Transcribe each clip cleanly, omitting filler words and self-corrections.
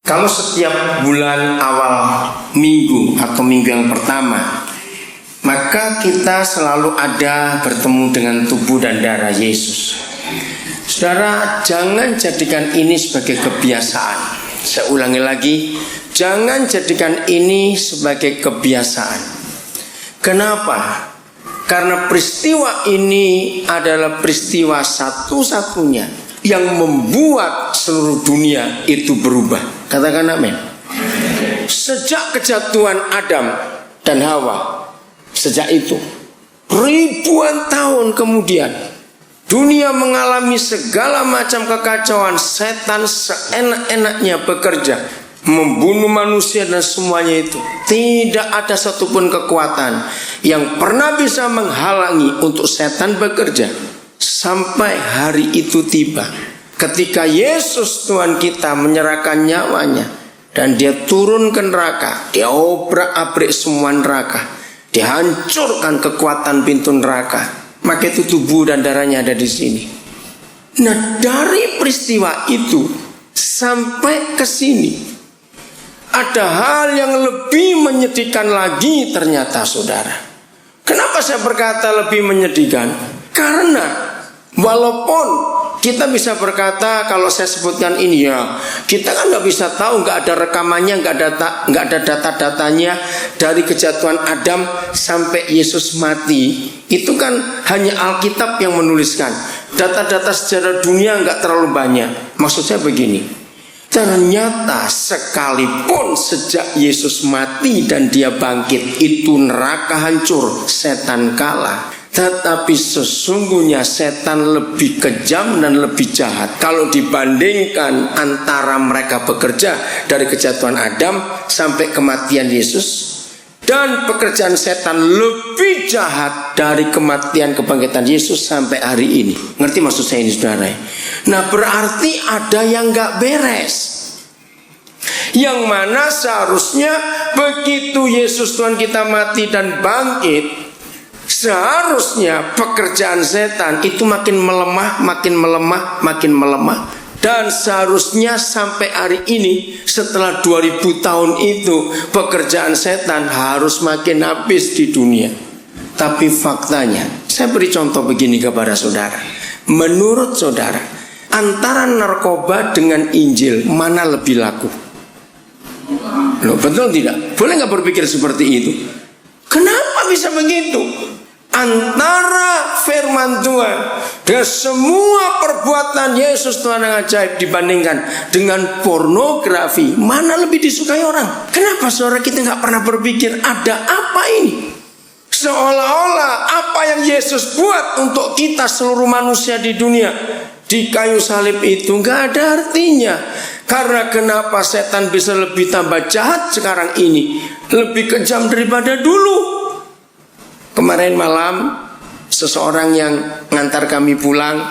Kalau setiap bulan awal minggu atau minggu yang pertama, maka kita selalu ada bertemu dengan tubuh dan darah Yesus. Saudara, jangan jadikan ini sebagai kebiasaan. Saya ulangi lagi, jangan jadikan ini sebagai kebiasaan. Kenapa? Karena peristiwa ini adalah peristiwa satu-satunya yang membuat seluruh dunia itu berubah. Katakan amin. Sejak kejatuhan Adam dan Hawa, sejak itu ribuan tahun kemudian dunia mengalami segala macam kekacauan. Setan seenak-enaknya bekerja, membunuh manusia dan semuanya itu. Tidak ada satupun kekuatan yang pernah bisa menghalangi untuk setan bekerja. Sampai hari itu tiba, ketika Yesus Tuhan kita menyerahkan nyawanya dan dia turun ke neraka. Dia obrak-abrik semua neraka, dihancurkan kekuatan pintu neraka. Maka itu tubuh dan darahnya ada di sini. Nah, dari peristiwa itu sampai ke sini ada hal yang lebih menyedihkan lagi ternyata, saudara. Kenapa saya berkata lebih menyedihkan? Karena walaupun kita bisa berkata, kalau saya sebutkan ini ya, kita kan nggak bisa tahu, nggak ada rekamannya, nggak ada data-datanya dari kejatuhan Adam sampai Yesus mati. Itu kan hanya Alkitab yang menuliskan. Data-data sejarah dunia nggak terlalu banyak. Maksud saya begini, ternyata sekalipun sejak Yesus mati dan dia bangkit, itu neraka hancur, setan kalah. Tetapi sesungguhnya setan lebih kejam dan lebih jahat kalau dibandingkan antara mereka bekerja dari kejatuhan Adam sampai kematian Yesus. Dan pekerjaan setan lebih jahat dari kematian kebangkitan Yesus sampai hari ini. Ngerti maksud saya ini, saudara? Nah, berarti ada yang gak beres, yang mana seharusnya begitu Yesus Tuhan kita mati dan bangkit, seharusnya pekerjaan setan itu makin melemah, makin melemah, makin melemah. Dan seharusnya sampai hari ini, setelah 2000 tahun itu, pekerjaan setan harus makin habis di dunia. Tapi faktanya, saya beri contoh begini kepada saudara. Menurut saudara, antara narkoba dengan Injil, mana lebih laku? Loh, betul tidak? Boleh gak berpikir seperti itu? Kenapa bisa begitu? Antara firman Tuhan dengan semua perbuatan Yesus Tuhan yang ajaib dibandingkan dengan pornografi, mana lebih disukai orang? Kenapa saudara kita gak pernah berpikir ada apa ini? Seolah-olah apa yang Yesus buat untuk kita seluruh manusia di dunia di kayu salib itu gak ada artinya. Karena kenapa setan bisa lebih tambah jahat sekarang ini, lebih kejam daripada dulu. Kemarin malam seseorang yang ngantar kami pulang,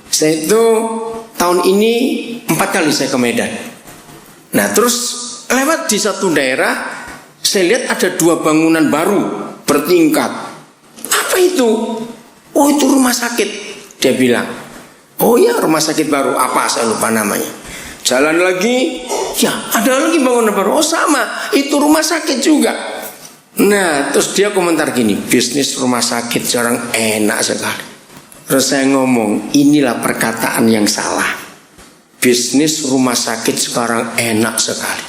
saya itu tahun ini 4 kali saya ke Medan. Nah, terus lewat di satu daerah, saya lihat ada 2 bangunan baru bertingkat. Apa itu? Oh, itu rumah sakit. Dia bilang, oh ya, rumah sakit baru. Apa, saya lupa namanya. Jalan lagi, ya ada lagi bangunan baru. Oh sama, itu rumah sakit juga. Nah, terus dia komentar gini, bisnis rumah sakit sekarang enak sekali. Terus saya ngomong, inilah perkataan yang salah. Bisnis rumah sakit sekarang enak sekali.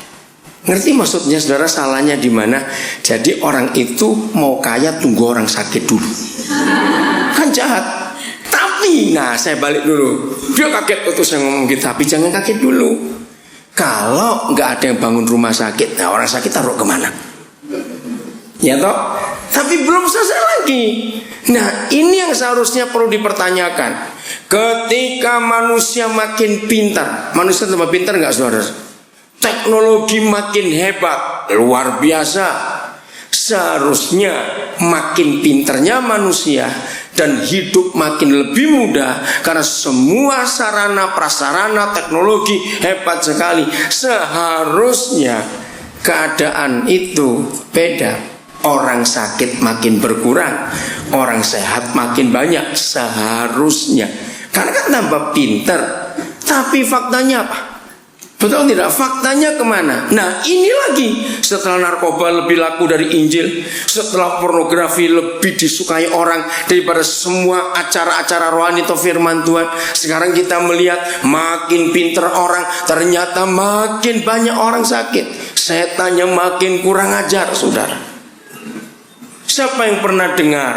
Ngerti maksudnya, saudara, salahnya di mana? Jadi orang itu mau kaya tunggu orang sakit dulu. Kan jahat. Tapi, nah saya balik dulu. Dia kaget waktu saya ngomong gitu. Tapi jangan kaget dulu. Kalau nggak ada yang bangun rumah sakit, nah orang sakit taruh kemana? Ya toh, tapi belum selesai lagi. Nah, ini yang seharusnya perlu dipertanyakan. Ketika manusia makin pintar, manusia tambah pintar nggak, saudara? Teknologi makin hebat, luar biasa. Seharusnya makin pintarnya manusia dan hidup makin lebih mudah karena semua sarana prasarana teknologi hebat sekali. Seharusnya keadaan itu beda. Orang sakit makin berkurang, orang sehat makin banyak seharusnya. Karena kan tambah pinter. Tapi faktanya apa? Betul tidak? Faktanya kemana? Nah ini lagi, setelah narkoba lebih laku dari Injil, setelah pornografi lebih disukai orang daripada semua acara-acara rohani atau firman Tuhan, sekarang kita melihat makin pinter orang, ternyata makin banyak orang sakit. Setannya makin kurang ajar, saudara. Siapa yang pernah dengar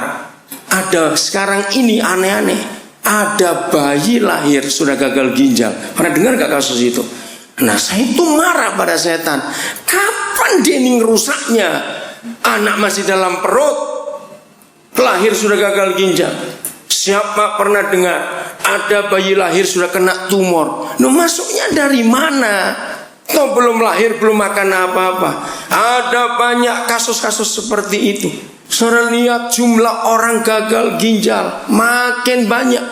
ada sekarang ini aneh-aneh, ada bayi lahir sudah gagal ginjal? Pernah dengar gak kasus itu? Nah saya itu marah pada setan. Kapan dia ini ngerusaknya? Anak masih dalam perut, lahir sudah gagal ginjal. Siapa pernah dengar ada bayi lahir sudah kena tumor? Nah masuknya dari mana? Toh belum lahir, belum makan apa-apa. Ada banyak kasus-kasus seperti itu. Saudara lihat jumlah orang gagal ginjal makin banyak.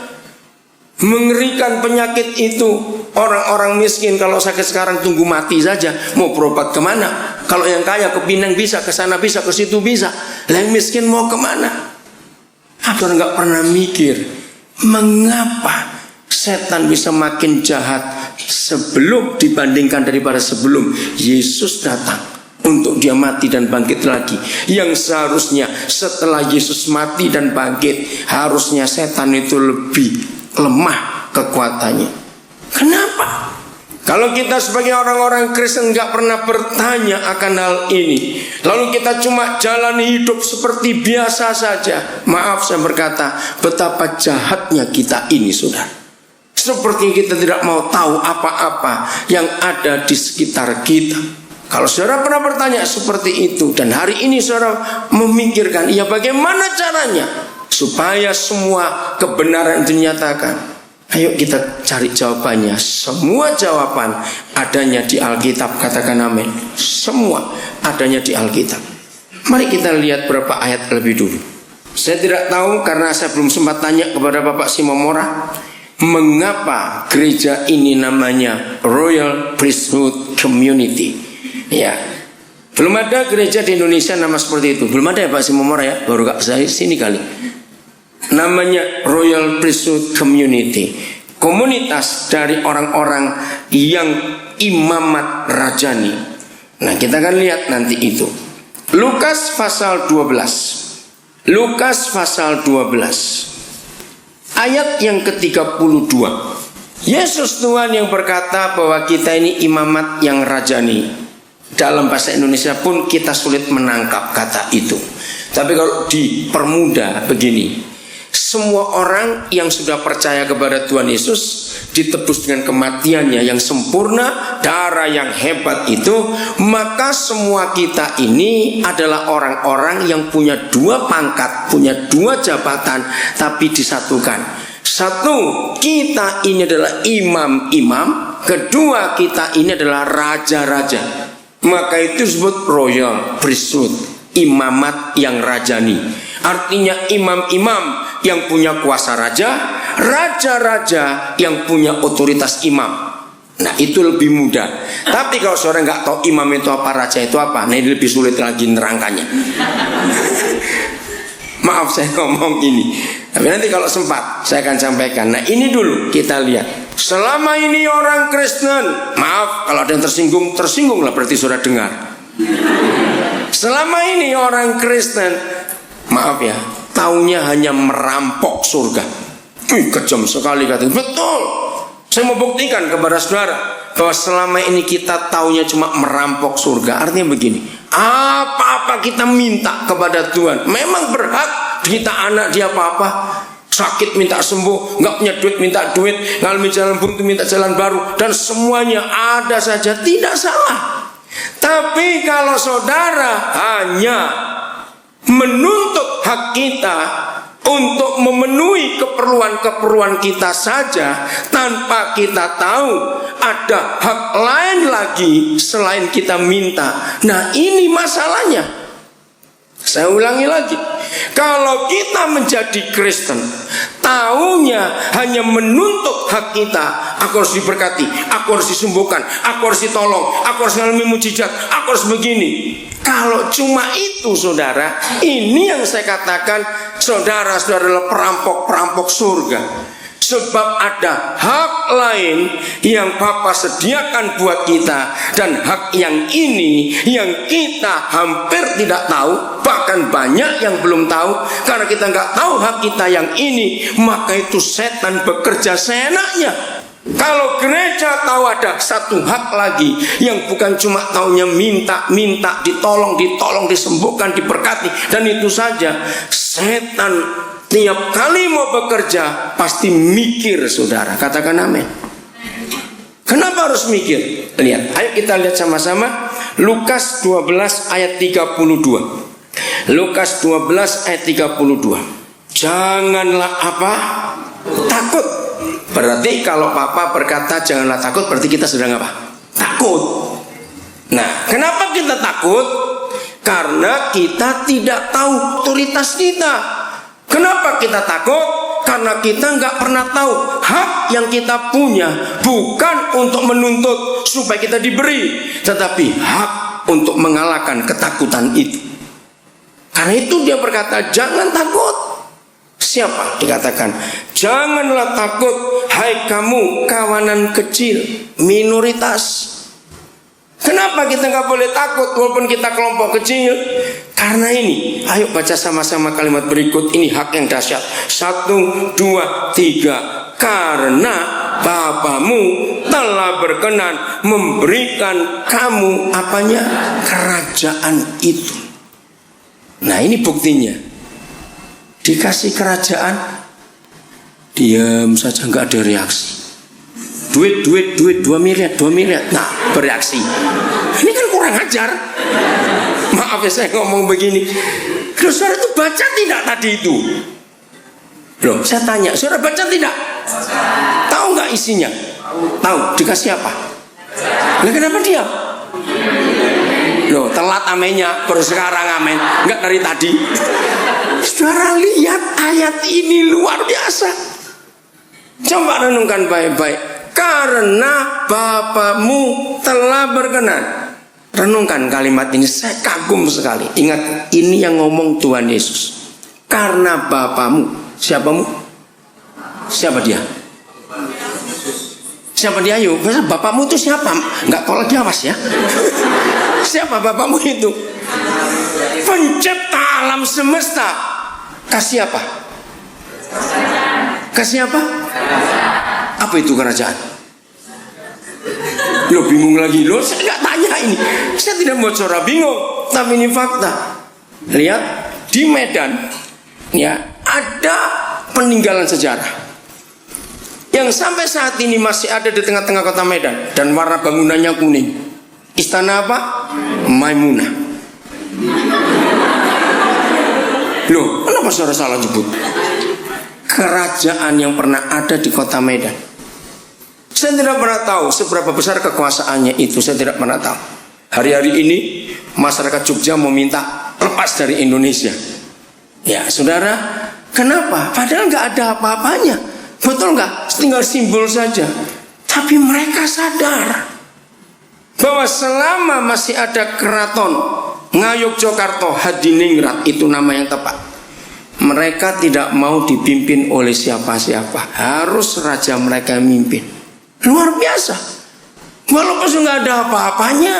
Mengerikan penyakit itu. Orang-orang miskin kalau sakit sekarang tunggu mati saja. Mau berobat kemana? Kalau yang kaya ke Pinang bisa, ke sana bisa, ke situ bisa. Yang miskin mau kemana? Saudara nggak pernah mikir mengapa setan bisa makin jahat sebelum dibandingkan daripada sebelum Yesus datang untuk dia mati dan bangkit lagi. Yang seharusnya setelah Yesus mati dan bangkit, harusnya setan itu lebih lemah kekuatannya. Kenapa? Kalau kita sebagai orang-orang Kristen nggak pernah bertanya akan hal ini, lalu kita cuma jalani hidup seperti biasa saja. Maaf saya berkata, betapa jahatnya kita ini, saudara. Seperti kita tidak mau tahu apa-apa yang ada di sekitar kita. Kalau saudara pernah bertanya seperti itu, dan hari ini saudara memikirkan, ya bagaimana caranya supaya semua kebenaran itu dinyatakan? Ayo kita cari jawabannya. Semua jawaban adanya di Alkitab. Katakan amin. Semua adanya di Alkitab. Mari kita lihat beberapa ayat lebih dulu. Saya tidak tahu karena saya belum sempat tanya kepada Bapak Simomora, mengapa gereja ini namanya Royal Priesthood Community. Ya, belum ada gereja di Indonesia nama seperti itu. Belum ada ya Pak Simomora ya. Baru gak saya sini kali. Namanya Royal Priesthood Community, komunitas dari orang-orang yang imamat rajani. Nah kita akan lihat nanti itu. Lukas pasal 12. Lukas pasal 12 ayat yang ke-32. Yesus Tuhan yang berkata bahwa kita ini imamat yang rajani. Dalam bahasa Indonesia pun kita sulit menangkap kata itu. Tapi kalau dipermudah begini, semua orang yang sudah percaya kepada Tuhan Yesus ditebus dengan kematiannya yang sempurna, darah yang hebat itu, maka semua kita ini adalah orang-orang yang punya dua pangkat, punya dua jabatan, tapi disatukan. Satu, kita ini adalah imam-imam. Kedua, kita ini adalah raja-raja. Maka itu disebut royal priesthood, imamat yang rajani. Artinya imam-imam yang punya kuasa raja, raja-raja yang punya otoritas imam. Nah itu lebih mudah. Tapi kalau seorang nggak tahu imam itu apa, raja itu apa, nah ini lebih sulit lagi nerangkannya. Maaf saya ngomong ini, tapi nanti kalau sempat saya akan sampaikan. Nah ini dulu kita lihat. Selama ini orang Kristen, maaf kalau ada yang tersinggung, tersinggunglah berarti sudah dengar. Selama ini orang Kristen, maaf ya, taunya hanya merampok surga. Kejam sekali katanya. Betul. Saya mau buktikan kepada saudara bahwa selama ini kita taunya cuma merampok surga. Artinya begini, apa-apa kita minta kepada Tuhan, memang berhak. Kita anak dia apa-apa, sakit minta sembuh, nggak punya duit minta duit, ngalami jalan buntu minta jalan baru, dan semuanya ada saja, tidak salah. Tapi kalau saudara hanya menuntut hak kita untuk memenuhi keperluan-keperluan kita saja, tanpa kita tahu ada hak lain lagi selain kita minta. Nah ini masalahnya. Saya ulangi lagi, kalau kita menjadi Kristen, taunya hanya menuntut hak kita. Aku harus diberkati, aku harus disembuhkan, aku harus ditolong, aku harus mengalami mujizat, aku harus begini. Kalau cuma itu saudara, ini yang saya katakan saudara-saudara adalah perampok-perampok surga. Sebab ada hak lain yang Bapa sediakan buat kita. Dan hak yang ini yang kita hampir tidak tahu, bahkan banyak yang belum tahu. Karena kita nggak tahu hak kita yang ini, maka itu setan bekerja seenaknya. Kalau gereja tahu ada satu hak lagi yang bukan cuma taunya minta, ditolong, disembuhkan, diberkati, dan itu saja, setan tiap kali mau bekerja pasti mikir, saudara. Katakan amin. Kenapa harus mikir? Lihat, ayo kita lihat sama-sama Lukas 12 ayat 32. Lukas 12 ayat 32. Janganlah apa? Takut. Berarti kalau Papa berkata janganlah takut, berarti kita sedang apa? Takut. Nah, kenapa kita takut? Karena kita tidak tahu otoritas kita. Kenapa kita takut? Karena kita nggak pernah tahu hak yang kita punya. Bukan untuk menuntut supaya kita diberi, tetapi hak untuk mengalahkan ketakutan itu. Karena itu dia berkata jangan takut. Siapa? Dikatakan janganlah takut, hai kamu kawanan kecil, minoritas. Kenapa kita nggak boleh takut walaupun kita kelompok kecil? Karena ini, ayo baca sama-sama kalimat berikut ini, hak yang dahsyat. 1, 2, 3. Karena Bapamu telah berkenan memberikan kamu apanya? Kerajaan itu. Nah, ini buktinya. Dikasih kerajaan, diam saja, nggak ada reaksi. Duit 2 miliar. Nah, bereaksi. Ini kan kurang ajar. Maaf ya saya ngomong begini. Loh, saudara itu baca tidak tadi itu? Loh, saya tanya, saudara baca tidak? Tahu nggak isinya? Tahu. Dikasih apa? Nah, kenapa diam? Loh, telat amennya, baru sekarang amen. Nggak dari tadi. Saudara lihat ayat ini luar biasa. Coba renungkan baik-baik. Karena Bapamu telah berkenan. Renungkan kalimat ini, saya kagum sekali. Ingat, ini yang ngomong Tuhan Yesus. Karena Bapamu. Siapamu? Siapa dia? Siapa dia? Yuk, Bapamu itu siapa? Enggak tolak dia, awas ya. Siapa Bapamu itu? Pencipta alam semesta. Kasih apa? Kasih apa? Apa itu kerajaan? Lo bingung lagi. Lo saya nggak tanya ini. Saya tidak mau saudara bingung. Tapi ini fakta. Lihat di Medan, ya ada peninggalan sejarah yang sampai saat ini masih ada di tengah-tengah kota Medan dan warna bangunannya kuning. Istana apa? Maimunah. Loh, kenapa saudara salah nyebut? Kerajaan yang pernah ada di kota Medan. Saya tidak pernah tahu seberapa besar kekuasaannya itu. Saya tidak pernah tahu. Hari-hari ini masyarakat Jogja meminta lepas dari Indonesia. Ya saudara, kenapa? Padahal nggak ada apa-apanya. Betul nggak? Tinggal simbol saja. Tapi mereka sadar bahwa selama masih ada keraton Ngayogyakarta Hadiningrat, itu nama yang tepat, mereka tidak mau dipimpin oleh siapa-siapa. Harus raja mereka yang mimpin. Luar biasa. Walaupun nggak ada apa-apanya,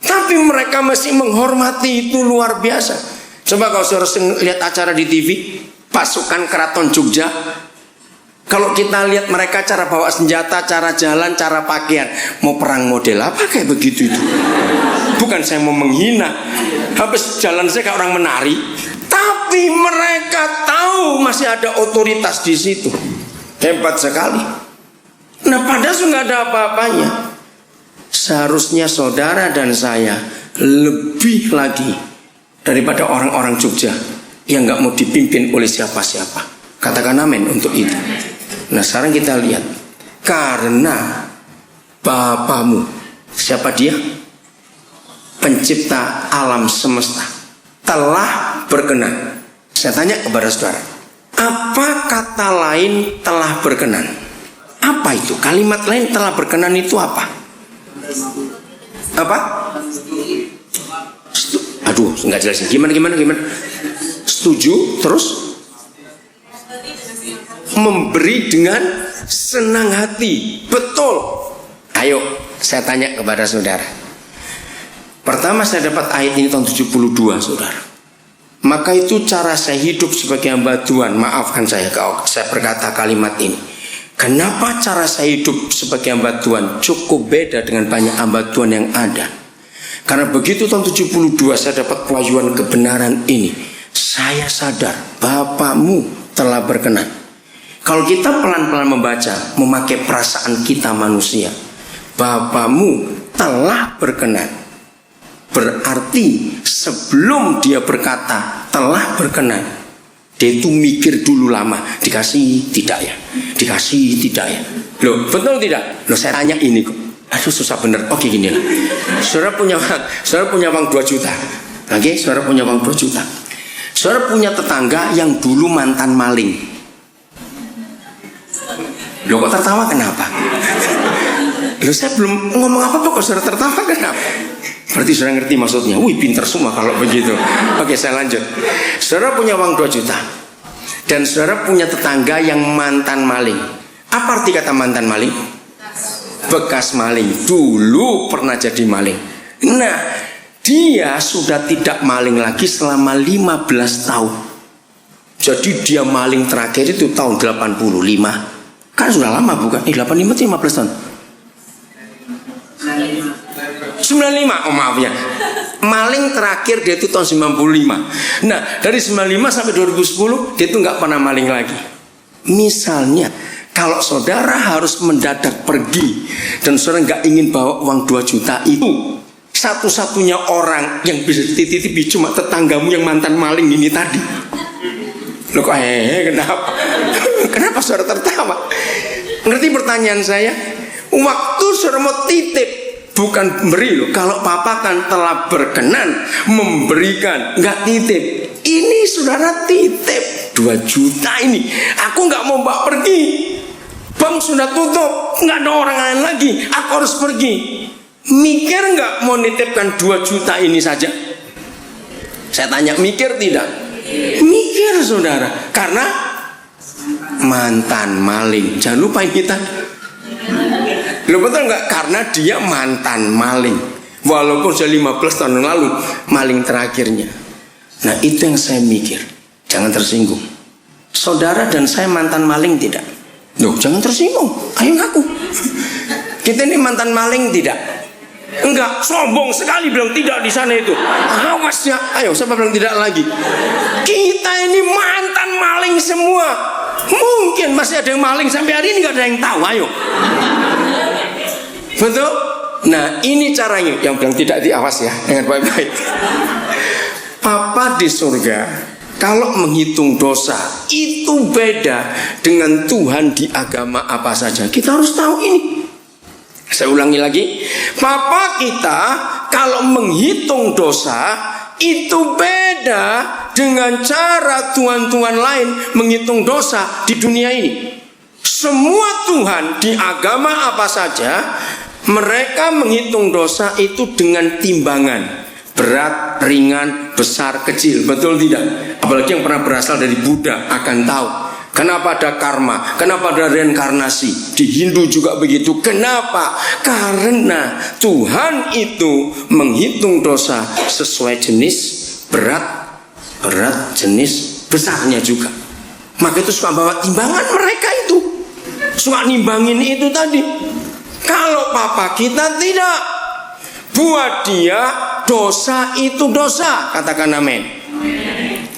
tapi mereka masih menghormati, itu luar biasa. Coba kalau saudara lihat acara di TV, pasukan keraton Jogja. Kalau kita lihat mereka cara bawa senjata, cara jalan, cara pakaian, mau perang model apa kayak begitu itu. Bukan saya mau menghina, habis jalan saya kayak orang menari. Tapi mereka tahu masih ada otoritas di situ. Hebat sekali. Nah, padahal nggak ada apa-apanya. Seharusnya saudara dan saya lebih lagi daripada orang-orang Jogja yang nggak mau dipimpin oleh siapa-siapa. Katakan amin untuk itu. Nah, sekarang kita lihat. Karena Bapamu, siapa dia? Pencipta alam semesta, telah berkenan. Saya tanya kepada saudara, apa kata lain telah berkenan? Apa itu? Kalimat lain telah berkenan itu apa? Apa? Aduh, nggak jelasin. Gimana? Setuju, terus memberi dengan senang hati. Betul. Ayo saya tanya kepada saudara. Pertama saya dapat ayat ini tahun 72 saudara. Maka itu cara saya hidup sebagai hamba Tuhan. Maafkan saya kalau saya berkata kalimat ini. Kenapa cara saya hidup sebagai hamba Tuhan cukup beda dengan banyak hamba Tuhan yang ada? Karena begitu tahun 72 saya dapat pewahyuan kebenaran ini. Saya sadar Bapamu telah berkenan. Kalau kita pelan-pelan membaca, memakai perasaan kita manusia, Bapamu telah berkenan. Berarti sebelum dia berkata telah berkenan, dia itu mikir dulu lama. Dikasih tidak ya? Dikasih tidak ya? Loh betul tidak? Loh saya tanya ini kok. Aduh susah bener. Oke gini lah. Saudara punya uang 2 juta. Oke, saudara punya uang 2 juta. Saudara punya tetangga yang dulu mantan maling. Loh kok tertawa kenapa? Loh saya belum ngomong apa-apa kok saudara tertawa kenapa? Berarti saudara ngerti maksudnya. Wih pintar semua kalau begitu. Oke saya lanjut. Saudara punya uang 2 juta. Dan saudara punya tetangga yang mantan maling. Apa arti kata mantan maling? Bekas maling. Dulu pernah jadi maling. Nah dia sudah tidak maling lagi selama 15 tahun. Jadi dia maling terakhir itu tahun 85. Kan sudah lama bukan? 85 itu 15 tahun 95, oh maaf ya. Maling terakhir dia itu tahun 95. Nah dari 95 sampai 2010 dia itu nggak pernah maling lagi. Misalnya kalau saudara harus mendadak pergi dan saudara nggak ingin bawa uang 2 juta itu, satu-satunya orang yang bisa dititipi cuma tetanggamu yang mantan maling ini tadi. Loh kok kenapa? Kenapa saudara tertawa? Ngerti pertanyaan saya? Waktu saudara mau titip, bukan beri loh. Kalau papa kan telah berkenan memberikan, nggak titip. Ini saudara titip 2 juta ini. Aku nggak mau bawa pergi. Bank sudah tutup, nggak ada orang lain lagi. Aku harus pergi. Mikir nggak mau nitipkan 2 juta ini saja? Saya tanya, mikir tidak? Mikir saudara. Karena mantan maling. Jangan lupa kita. Lo betul nggak? Karena dia mantan maling. Walaupun sudah 15 tahun lalu maling terakhirnya. Nah itu yang saya mikir. Jangan tersinggung. Saudara dan saya mantan maling tidak? Loh jangan tersinggung. Ayo ngaku. Kita ini mantan maling tidak? Enggak, sombong sekali bilang tidak di sana itu. Awas ya. Ayo siapa bilang tidak lagi? Kita ini mantan maling semua. Mungkin masih ada yang maling sampai hari ini nggak ada yang tahu. Ayo. Betul? Nah ini caranya. Yang bilang tidak diawas ya. Dengan baik-baik. Papa di surga kalau menghitung dosa itu beda dengan Tuhan di agama apa saja. Kita harus tahu ini. Saya ulangi lagi. Papa kita kalau menghitung dosa itu beda dengan cara Tuhan-Tuhan lain menghitung dosa di dunia ini. Semua Tuhan di agama apa saja mereka menghitung dosa itu dengan timbangan. Berat, ringan, besar, kecil. Betul tidak? Apalagi yang pernah berasal dari Buddha akan tahu. Kenapa ada karma? Kenapa ada reinkarnasi? Di Hindu juga begitu. Kenapa? Karena Tuhan itu menghitung dosa sesuai jenis, berat, jenis, besarnya juga. Maka itu suka bawa timbangan mereka itu. Suka nimbangin itu tadi. Kalau papa kita tidak. Buat dia dosa itu dosa. Katakan amin.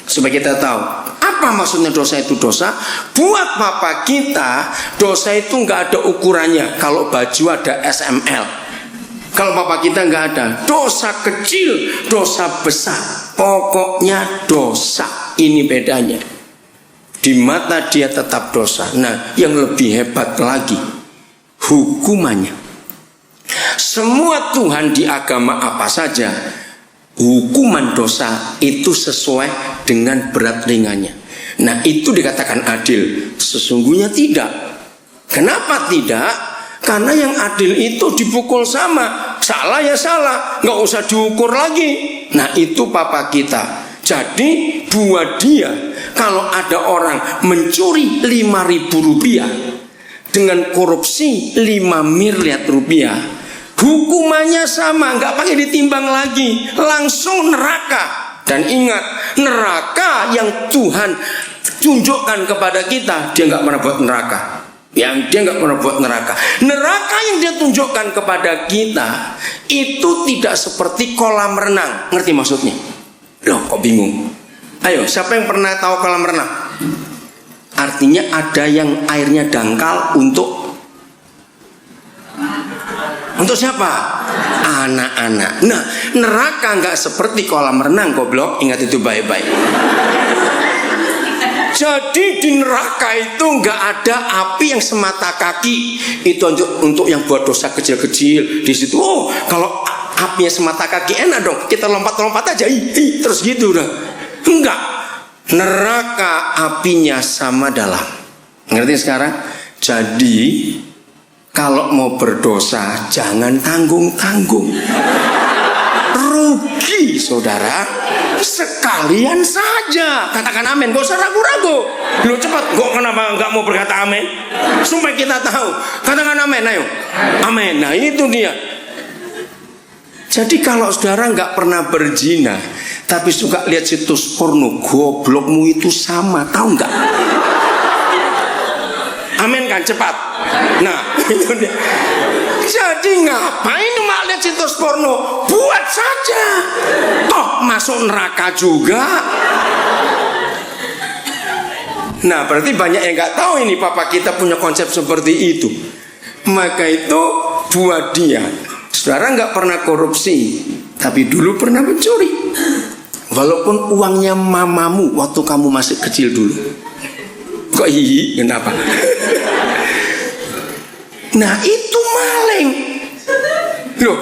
Supaya kita tahu apa maksudnya dosa itu dosa. Buat papa kita dosa itu nggak ada ukurannya. Kalau baju ada SML. Kalau papa kita nggak ada. Dosa kecil, dosa besar, pokoknya dosa. Ini bedanya. Di mata dia tetap dosa. Nah yang lebih hebat lagi hukumannya. Semua Tuhan di agama apa saja hukuman dosa itu sesuai dengan berat ringannya. Nah itu dikatakan adil. Sesungguhnya tidak. Kenapa tidak? Karena yang adil itu dipukul sama. Salah ya salah, nggak usah diukur lagi. Nah itu papa kita. Jadi buat dia Kalau ada orang mencuri 5.000 rupiah dengan korupsi 5 miliar rupiah, hukumannya sama, nggak pakai ditimbang lagi, langsung neraka. Dan ingat, neraka yang Tuhan tunjukkan kepada kita, dia nggak pernah buat neraka. Dia nggak pernah buat neraka. Neraka yang dia tunjukkan kepada kita itu tidak seperti kolam renang. Ngerti maksudnya? Loh, kok bingung? Ayo, siapa yang pernah tahu kolam renang? Artinya ada yang airnya dangkal untuk siapa? Anak-anak. Nah, neraka nggak seperti kolam renang, goblok. Ingat itu baik-baik. Jadi di neraka itu nggak ada api yang semata kaki. Itu untuk yang buat dosa kecil-kecil. Di situ, kalau apinya semata kaki enak dong. Kita lompat-lompat aja, terus gitu udah. Enggak. Neraka apinya sama dalam. Ngerti sekarang? Jadi kalau mau berdosa jangan tanggung-tanggung. Rugi saudara. Sekalian saja katakan amin. Gak usah ragu-ragu. Lu cepat. Kok kenapa gak mau berkata amin? Supaya kita tahu. Katakan amin, ayo. Amin. Nah itu dia. Jadi kalau saudara gak pernah berzina, tapi suka lihat situs porno, goblokmu itu sama. Tahu gak? Amin kan, cepat. Nah itu dia. Jadi ngapain cuma lihat situs porno? Buat saja. Toh masuk neraka juga. Nah berarti banyak yang gak tahu ini papa kita punya konsep seperti itu. Maka itu buat dia. Saudara gak pernah korupsi, tapi dulu pernah mencuri. Walaupun uangnya mamamu waktu kamu masih kecil dulu. Kok hihi? Kenapa? Nah itu maling. Loh.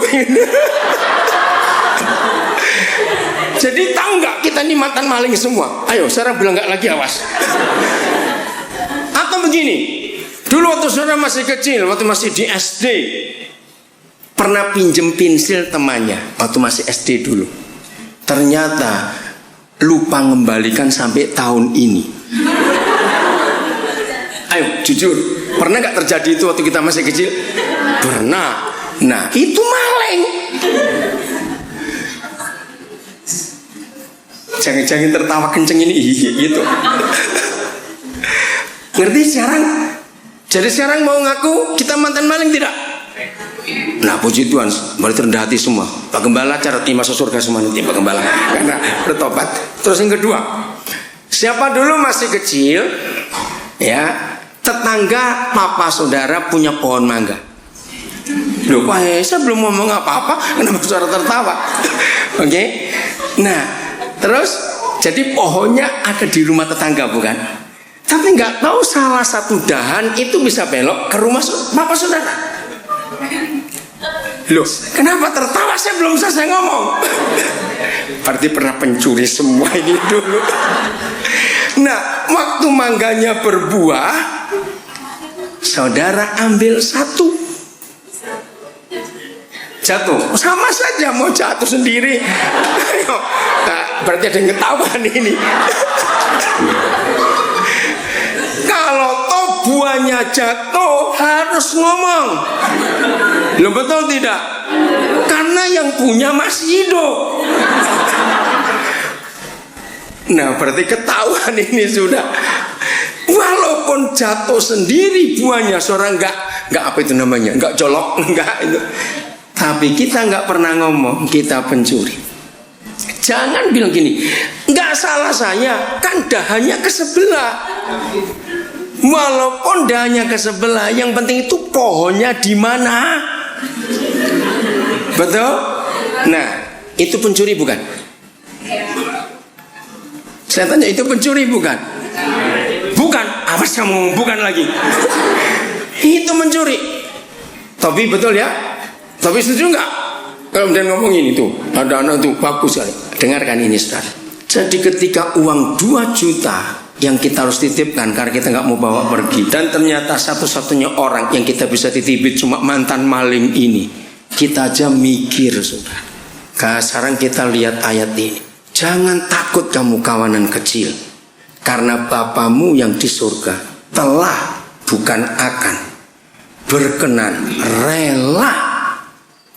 Jadi tahu nggak kita ini mantan maling semua? Ayo sekarang bilang nggak lagi, awas. Atau begini, dulu waktu saudara masih kecil, waktu masih di SD, pernah pinjem pensil temannya waktu masih SD dulu. Ternyata lupa mengembalikan sampai tahun ini. Ayo jujur, pernah gak terjadi itu waktu kita masih kecil? Pernah. Nah itu maling. Jangan tertawa kenceng ini gitu. Ngerti sekarang? Jadi sekarang mau ngaku kita mantan maling tidak? Nah puji Tuhan, berarti rendah hati semua. Pak Gembala carati masuk surga semua nanti Pak Gembala, karena bertobat. Terus yang kedua, siapa dulu masih kecil, ya tetangga papa saudara punya pohon mangga. Loh Pak, saya belum ngomong apa-apa, kenapa saudara tertawa? Oke. Nah terus jadi pohonnya ada di rumah tetangga bukan? Tapi nggak tahu salah satu dahan itu bisa belok ke rumah papa saudara. Loh, kenapa tertawa? Saya belum selesai ngomong. Berarti pernah pencuri semua ini dulu. Nah, waktu mangganya berbuah, saudara ambil satu, jatuh. Sama saja mau jatuh sendiri. Ayo. Nah, berarti ada yang ketahuan ini. Kalau toh buahnya jatuh harus ngomong. Loh betul tidak? Karena yang punya masih hidup. Nah berarti ketahuan ini sudah. Walaupun jatuh sendiri buahnya, seorang nggak apa itu namanya, nggak colok, nggak itu. Tapi kita nggak pernah ngomong kita pencuri. Jangan bilang gini, nggak salah saya, kan dahannya ke sebelah. Walaupun dahannya ke sebelah, yang penting itu pohonnya di mana. Betul? Nah, itu pencuri bukan? Saya tanya, itu pencuri bukan? Bukan, awas kamu, bukan lagi. Itu mencuri. Tapi betul ya? Tapi setuju nggak? Kalau kemudian ngomong ini tuh, ada anak tuh bagus sekali. Dengarkan ini saudara. Jadi ketika uang 2 juta yang kita harus titipkan karena kita nggak mau bawa pergi, dan ternyata satu-satunya orang yang kita bisa titipin cuma mantan maling ini, kita aja mikir saudara. Sekarang kita lihat ayat ini. Jangan takut kamu kawanan kecil, Karena Bapamu yang di surga telah, bukan akan, berkenan, rela.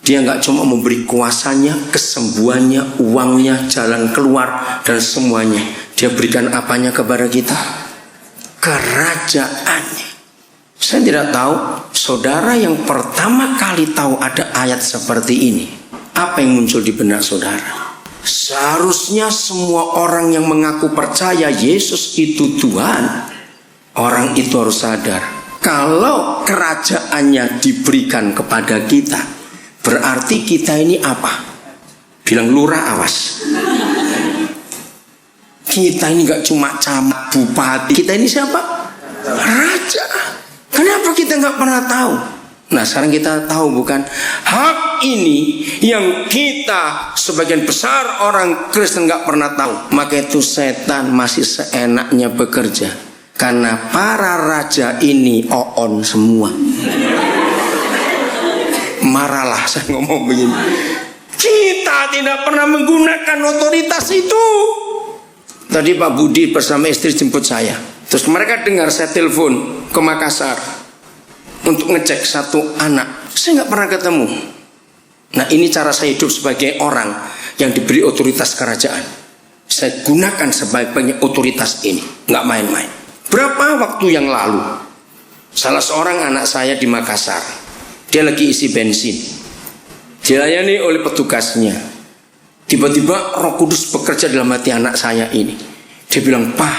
Dia nggak cuma memberi kuasanya, kesembuhannya, uangnya, jalan keluar, dan semuanya. Dia berikan apanya kepada kita? Kerajaannya. Saya tidak tahu, saudara yang pertama kali tahu ada ayat seperti ini, apa yang muncul di benak saudara? Seharusnya semua orang yang mengaku percaya Yesus itu Tuhan, orang itu harus sadar, kalau kerajaannya diberikan kepada kita, berarti kita ini apa? Bilang lurah, awas. Kita ini gak cuma camat, bupati, kita ini siapa? Raja. Kenapa kita gak pernah tahu? Nah sekarang kita tahu, bukan? Hak ini yang kita sebagian besar orang Kristen gak pernah tahu. Maka itu setan masih seenaknya bekerja, karena para raja ini oon semua. Marahlah saya ngomong begini. Kita tidak pernah menggunakan otoritas itu. Tadi Pak Budi bersama istri jemput saya. Terus mereka dengar saya telepon ke Makassar untuk ngecek satu anak. Saya nggak pernah ketemu. Nah ini cara saya hidup sebagai orang yang diberi otoritas kerajaan. Saya gunakan sebaik-baiknya otoritas ini, nggak main-main. Berapa waktu yang lalu, salah seorang anak saya di Makassar, dia lagi isi bensin, dilayani oleh petugasnya. Tiba-tiba Roh Kudus bekerja dalam hati anak saya ini. Dia bilang, "Pak,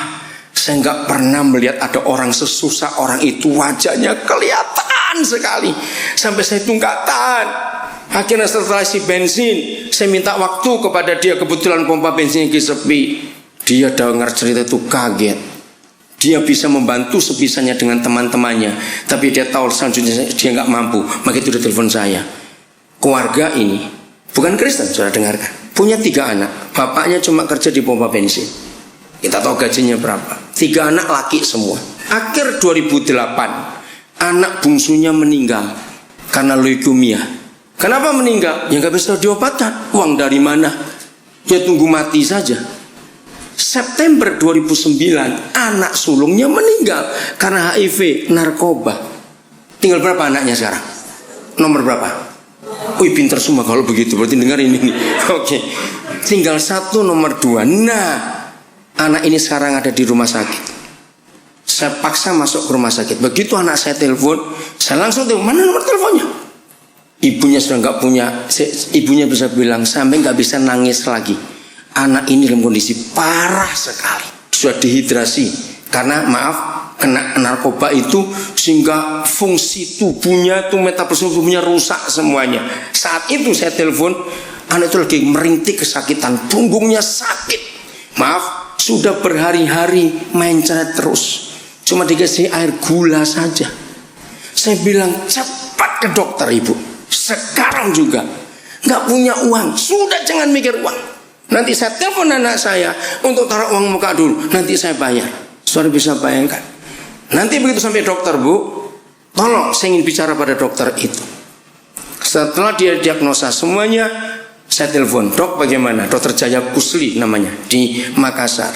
saya nggak pernah melihat ada orang sesusah orang itu, wajahnya kelihatan sekali. Sampai saya itu nggak tahan. Akhirnya setelah isi bensin, saya minta waktu kepada dia. Kebetulan pompa bensinnya lagi sepi. Dia dengar cerita itu kaget. Dia bisa membantu sebisanya dengan teman-temannya, tapi dia tahu selanjutnya dia nggak mampu. Maka itu dia telepon saya. Keluarga ini bukan Kristen, saudara dengarkan. Punya 3 anak. Bapaknya cuma kerja di pompa bensin. Kita tahu gajinya berapa. 3 anak laki semua. Akhir 2008, anak bungsunya meninggal karena leukemia. Kenapa meninggal? Ya nggak bisa diobatkan. Uang dari mana? Dia tunggu mati saja. September 2009, anak sulungnya meninggal karena HIV, narkoba. Tinggal berapa anaknya sekarang? Nomor berapa? Wih, pintar semua kalau begitu. Berarti dengerin ini. Oke. Tinggal 1, nomor 2. Nah, anak ini sekarang ada di rumah sakit. Saya paksa masuk ke rumah sakit. Begitu anak saya telepon, saya langsung telepon, mana nomor teleponnya? Ibunya sudah nggak punya. Ibunya bisa bilang, sampai nggak bisa nangis lagi. Anak ini dalam kondisi parah sekali, sudah dehidrasi karena kena narkoba itu, sehingga fungsi tubuhnya itu, metabolisme tubuhnya rusak semuanya. Saat itu saya telepon, anak itu lagi merintih kesakitan, punggungnya sakit. Sudah berhari-hari main ceret terus, cuma dikasih air gula saja. Saya bilang, cepat ke dokter ibu, sekarang juga. Nggak punya uang, sudah jangan mikir uang. Nanti saya telepon anak saya untuk taruh uang muka dulu, nanti saya bayar. Saudara bisa bayangkan. Nanti begitu sampai dokter, Bu, tolong saya ingin bicara pada dokter itu. Setelah dia diagnosa semuanya, saya telepon, Dok bagaimana? Dokter Jaya Kusli namanya, di Makassar.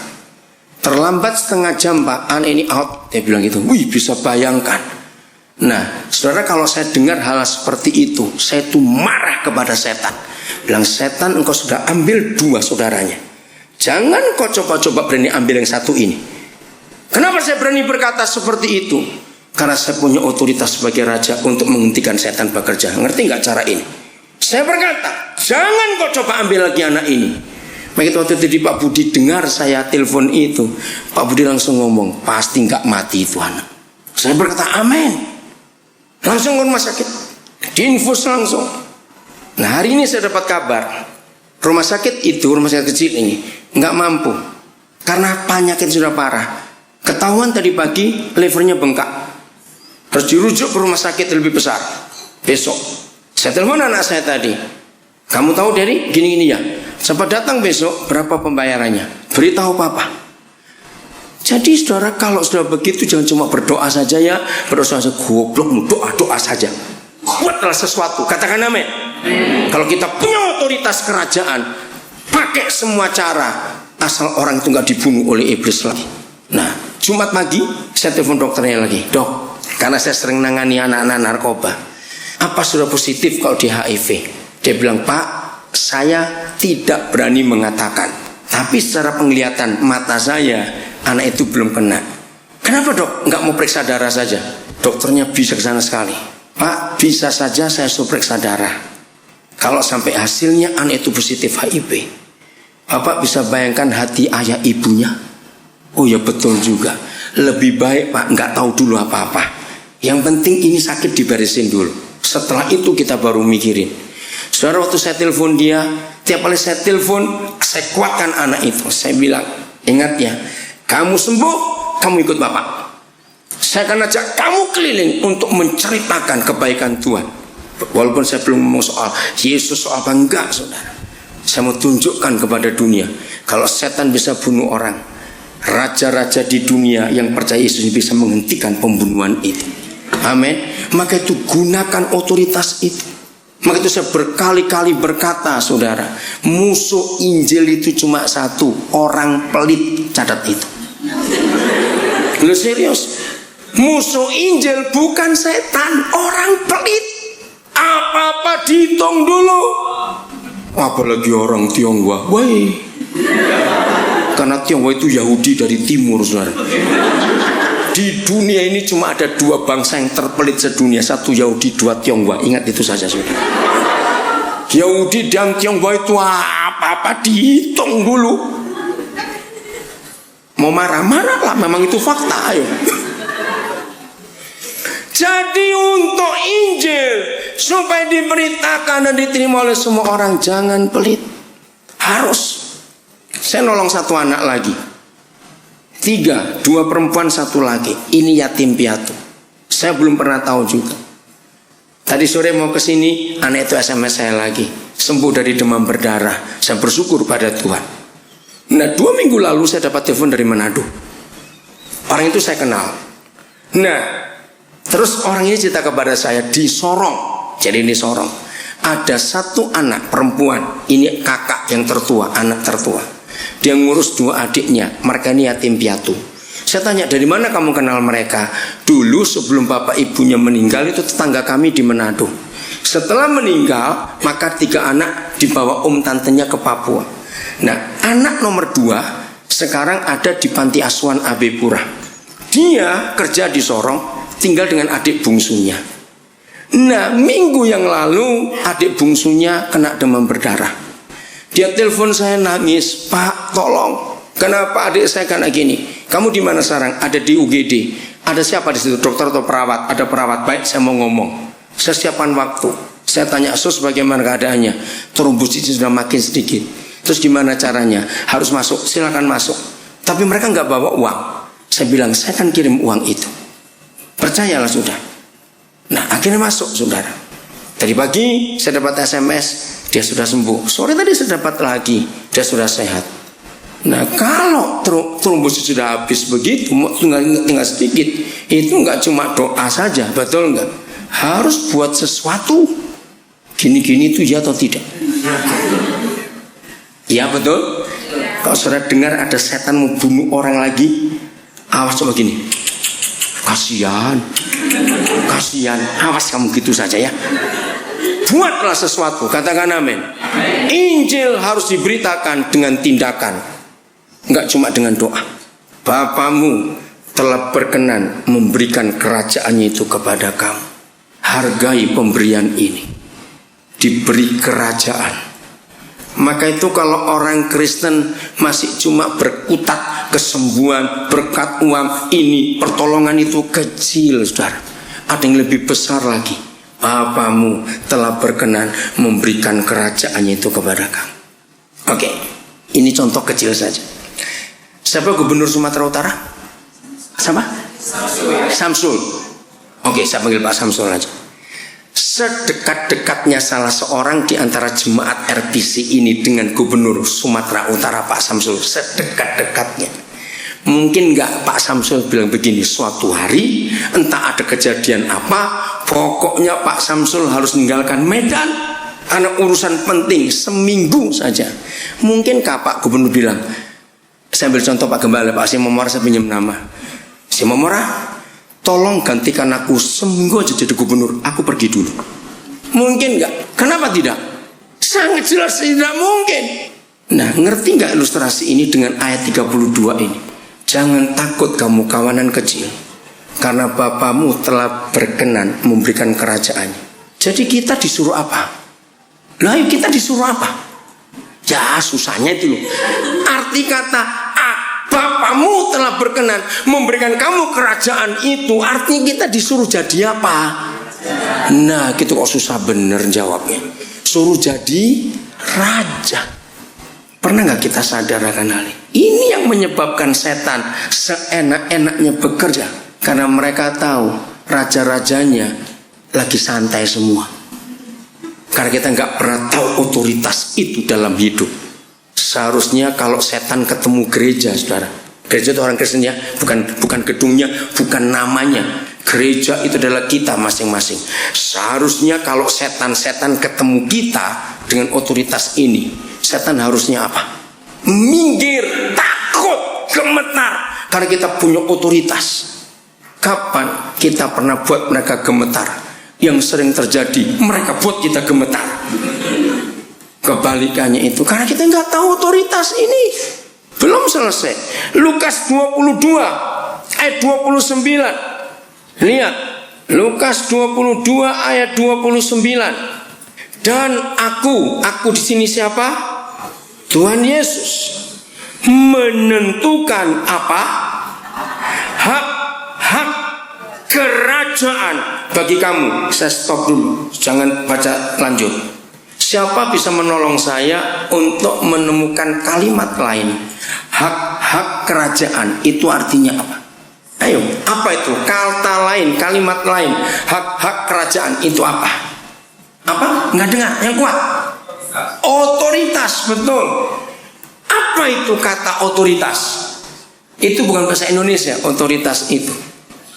Terlambat setengah jam Pak, anak ini out. Dia bilang gitu. Wih, bisa bayangkan. Nah, saudara, kalau saya dengar hal seperti itu, saya tuh marah kepada setan. Bilang, setan, engkau sudah ambil 2 saudaranya. Jangan kau coba-coba berani ambil yang 1 ini. Kenapa saya berani berkata seperti itu? Karena saya punya otoritas sebagai raja untuk menghentikan setan bekerja. Ngerti nggak cara ini? Saya berkata, jangan kau coba ambil lagi anak ini. Begitu waktu itu Pak Budi dengar saya telepon itu, Pak Budi langsung ngomong, pasti nggak mati itu anak. Saya berkata, amin. Langsung ke rumah sakit, diinfus langsung. Nah hari ini saya dapat kabar, rumah sakit itu, rumah sakit kecil ini nggak mampu karena penyakit sudah parah. Ketahuan tadi pagi levernya bengkak, harus dirujuk ke rumah sakit lebih besar. Besok saya telepon anak saya tadi, kamu tahu dari gini-gini ya, sempat datang besok, berapa pembayarannya, beritahu papa. Jadi saudara, kalau sudah begitu jangan cuma berdoa saja ya, berdoa saja, goblok, doa saja. Buatlah sesuatu, katakan amin. Kalau kita punya otoritas kerajaan, pakai semua cara, asal orang itu nggak dibunuh oleh iblis lagi. Nah, Jumat pagi saya telepon dokternya lagi. Dok, karena saya sering nangani anak-anak narkoba, apa sudah positif kalau di HIV? Dia bilang, Pak, saya tidak berani mengatakan, tapi secara penglihatan mata saya, anak itu belum kena. Kenapa dok? Nggak mau periksa darah saja? Dokternya bijaksana sekali. Pak, bisa saja saya suruh periksa darah. Kalau sampai hasilnya anak itu positif HIV, Bapak bisa bayangkan hati ayah ibunya. Oh ya betul juga. Lebih baik Pak nggak tahu dulu apa-apa. Yang penting ini sakit diberesin dulu. Setelah itu kita baru mikirin. Saudara, waktu saya telepon dia, tiap kali saya telepon, saya kuatkan anak itu. Saya bilang, ingat ya, kamu sembuh, kamu ikut Bapak. Saya akan ajak kamu keliling untuk menceritakan kebaikan Tuhan. Walaupun saya belum ngomong soal Yesus, soal apa enggak, saudara. Saya mau tunjukkan kepada dunia, kalau setan bisa bunuh orang, raja-raja di dunia yang percaya Yesus bisa menghentikan pembunuhan itu. Amin. Maka itu gunakan otoritas itu. Maka itu saya berkali-kali berkata, saudara, musuh Injil itu cuma satu, orang pelit. Catat itu. Lu serius? Musuh Injil bukan setan, orang pelit. Apa-apa dihitung dulu. Apalagi orang Tionghoa. Woi. Karena Tionghoa itu Yahudi dari timur, saudara. Di dunia ini cuma ada dua bangsa yang terpelit sedunia. Satu Yahudi, dua Tionghoa. Ingat itu saja, saudara. Yahudi dan Tionghoa itu apa-apa dihitung dulu. Mau marah-marah lah, memang itu fakta. Ayo. Jadi untuk Injil supaya diberitakan dan diterima oleh semua orang, jangan pelit. Harus. Saya nolong satu anak lagi. 3, 2 perempuan 1 laki. Ini yatim piatu. Saya belum pernah tahu juga. Tadi sore mau ke sini, anak itu SMS saya lagi. Sembuh dari demam berdarah. Saya bersyukur pada Tuhan. Nah, 2 minggu lalu saya dapat telepon dari Manado. Orang itu saya kenal. Nah, terus orang ini cerita kepada saya di Sorong. Jadi di Sorong ada satu anak perempuan. Ini kakak yang tertua, anak tertua. Dia ngurus 2 adiknya. Mereka ini yatim piatu. Saya tanya, dari mana kamu kenal mereka? Dulu sebelum bapak ibunya meninggal itu tetangga kami di Manado. Setelah meninggal, maka 3 anak dibawa tantenya ke Papua. Nah, anak nomor 2 sekarang ada di panti asuhan AB Pura. Dia kerja di Sorong, tinggal dengan adik bungsunya. Nah, minggu yang lalu adik bungsunya kena demam berdarah. Dia telepon saya nangis, Pak tolong, kenapa adik saya kena gini? Kamu di mana sekarang? Ada di UGD. Ada siapa di situ? Dokter atau perawat? Ada perawat. Baik, saya mau ngomong. Saya siapkan waktu. Saya tanya, Sus bagaimana keadaannya? Trombositnya sudah makin sedikit. Terus gimana caranya? Harus masuk, silakan masuk. Tapi mereka nggak bawa uang. Saya bilang, saya akan kirim uang itu. Percayalah sudah. Nah, akhirnya masuk, saudara. Tadi pagi saya dapat SMS, dia sudah sembuh. Sore tadi saya dapat lagi, dia sudah sehat. Nah, kalau trombosit sudah habis begitu, tinggal sedikit, itu nggak cuma doa saja, betul nggak? Harus buat sesuatu. Gini-gini itu ya atau tidak? Ya betul. Kalau saudara dengar ada setan mau bunuh orang lagi, awas coba gini. Kasihan, awas kamu gitu saja ya. Buatlah sesuatu, katakan amin. Injil harus diberitakan dengan tindakan, enggak cuma dengan doa. Bapamu telah berkenan memberikan kerajaannya itu kepada kamu. Hargai pemberian ini. Diberi kerajaan. Maka itu kalau orang Kristen masih cuma berkutat kesembuhan, berkat uang, ini pertolongan itu kecil, saudara. Ada yang lebih besar lagi. Bapamu telah berkenan memberikan kerajaannya itu kepada kamu. Oke, ini contoh kecil saja. Siapa gubernur Sumatera Utara? Siapa? Samsul. Oke, saya panggil Pak Samsul aja. Sedekat-dekatnya salah seorang di antara jemaat RPC ini dengan gubernur Sumatera Utara Pak Samsul, sedekat-dekatnya. Mungkin nggak Pak Samsul bilang begini, suatu hari entah ada kejadian apa, pokoknya Pak Samsul harus meninggalkan Medan karena urusan penting seminggu saja. Mungkin Pak Gubernur bilang, Saya ambil contoh Pak Gembala, Pak Si Momora, saya pinjam nama. Si Momora, tolong gantikan aku seminggu aja jadi gubernur. Aku pergi dulu. Mungkin nggak? Kenapa tidak? Sangat jelas tidak mungkin. Nah, ngerti nggak ilustrasi ini dengan ayat 32 ini? Jangan takut kamu kawanan kecil, karena Bapamu telah berkenan memberikan kerajaannya. Jadi kita disuruh apa? Lah, kita disuruh apa? Ya, susahnya itu loh. Arti kata Bapamu telah berkenan memberikan kamu kerajaan itu, artinya kita disuruh jadi apa? Nah, gitu kok susah bener jawabnya. Suruh jadi raja. Pernah nggak kita sadar akan hal ini? Ini yang menyebabkan setan seenak-enaknya bekerja, karena mereka tahu raja-rajanya lagi santai semua. Karena kita nggak pernah tahu otoritas itu dalam hidup. Seharusnya kalau setan ketemu gereja, saudara, gereja itu orang Kristen ya, bukan gedungnya, bukan namanya. Gereja itu adalah kita masing-masing. Seharusnya kalau setan-setan ketemu kita dengan otoritas ini, setan harusnya apa? Minggir, takut, gemetar, karena kita punya otoritas. Kapan kita pernah buat mereka gemetar? Yang sering terjadi, mereka buat kita gemetar. Kebalikannya itu, karena kita nggak tahu otoritas ini. Belum selesai. Lukas 22 ayat 29. Lihat, Lukas 22 ayat 29. Dan aku di sini siapa? Tuhan Yesus menentukan apa? Hak kerajaan bagi kamu. Saya stop dulu, jangan baca lanjut. Siapa bisa menolong saya untuk menemukan kalimat lain? Hak kerajaan itu artinya apa? Ayo, apa itu? Kata lain, kalimat lain. Hak kerajaan itu apa? Apa? Nggak dengar, yang kuat. Otoritas, betul. Apa itu kata otoritas? Itu bukan bahasa Indonesia, otoritas itu.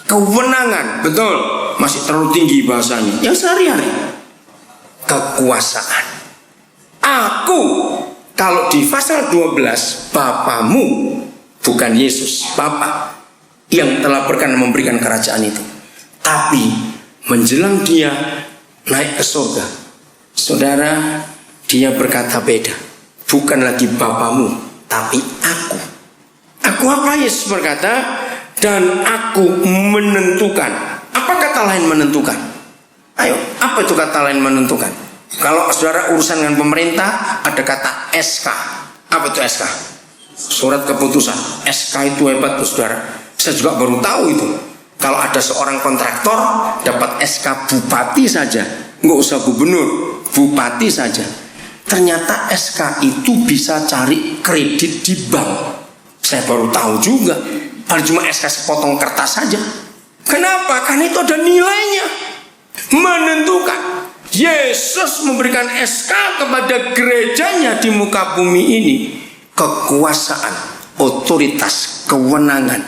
Kewenangan, betul. Masih terlalu tinggi bahasanya. Yang sehari-hari. Kekuasaan. Aku, kalau di pasal 12, Bapamu, bukan Yesus, Bapa yang telah berkenan memberikan kerajaan itu. Tapi menjelang dia naik ke surga, saudara, dia berkata beda. Bukan lagi Bapamu, tapi aku. Aku apa? Yesus berkata, dan aku menentukan. Apa kata lain menentukan? Ayo, apa itu kata lain menentukan? Kalau saudara urusan dengan pemerintah, ada kata SK. Apa itu SK? Surat keputusan. SK itu hebat tuh, saudara. Saya juga baru tahu itu. Kalau ada seorang kontraktor dapat SK bupati saja, nggak usah gubernur, bupati saja. Ternyata SK itu bisa cari kredit di bank. Saya baru tahu juga. Paling cuma SK sepotong kertas saja. Kenapa? Karena itu ada nilainya. Menentukan. Yesus memberikan SK kepada gerejanya di muka bumi ini. Kekuasaan, otoritas, kewenangan,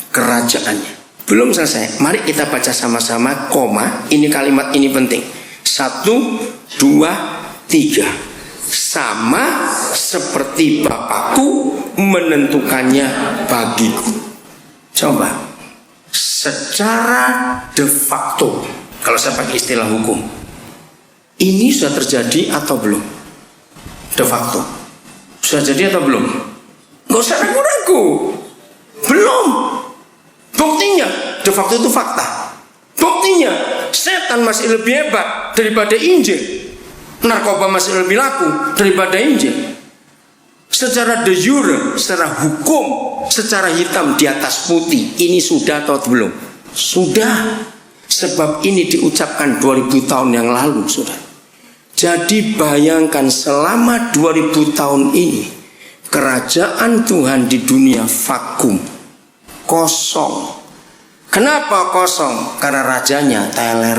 kerajaannya. Belum selesai. Mari kita baca sama-sama koma. Ini kalimat ini penting. 1, 2, 3. Sama seperti Bapakku menentukannya bagiku. Coba. Secara de facto, kalau saya pakai istilah hukum, ini sudah terjadi atau belum? De facto. Sudah jadi atau belum? Gak usah ragu-ragu. Belum. Buktinya, de facto itu fakta. Buktinya, setan masih lebih hebat daripada Injil. Narkoba masih lebih laku daripada Injil. Secara de jure, secara hukum, secara hitam di atas putih, ini sudah atau belum? Sudah. Sebab ini diucapkan 2000 tahun yang lalu, sudah. Jadi bayangkan selama 2000 tahun ini, kerajaan Tuhan di dunia vakum, kosong. Kenapa kosong? Karena rajanya teler.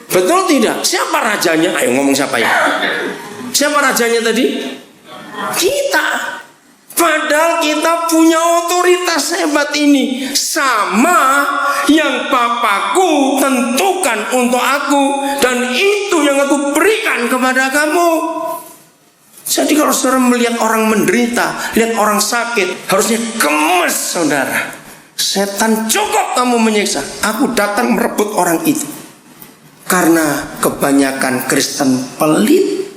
Betul tidak? Siapa rajanya? Ayo ngomong siapa ya? Siapa rajanya tadi? Kita. Padahal kita punya otoritas hebat ini. Sama yang Bapakku tentukan untuk aku, dan itu yang aku berikan kepada kamu. Jadi Kalau saudara melihat orang menderita, lihat orang sakit, harusnya gemes saudara. Setan, cukup kamu menyiksa. Aku datang merebut orang itu. Karena kebanyakan Kristen pelit.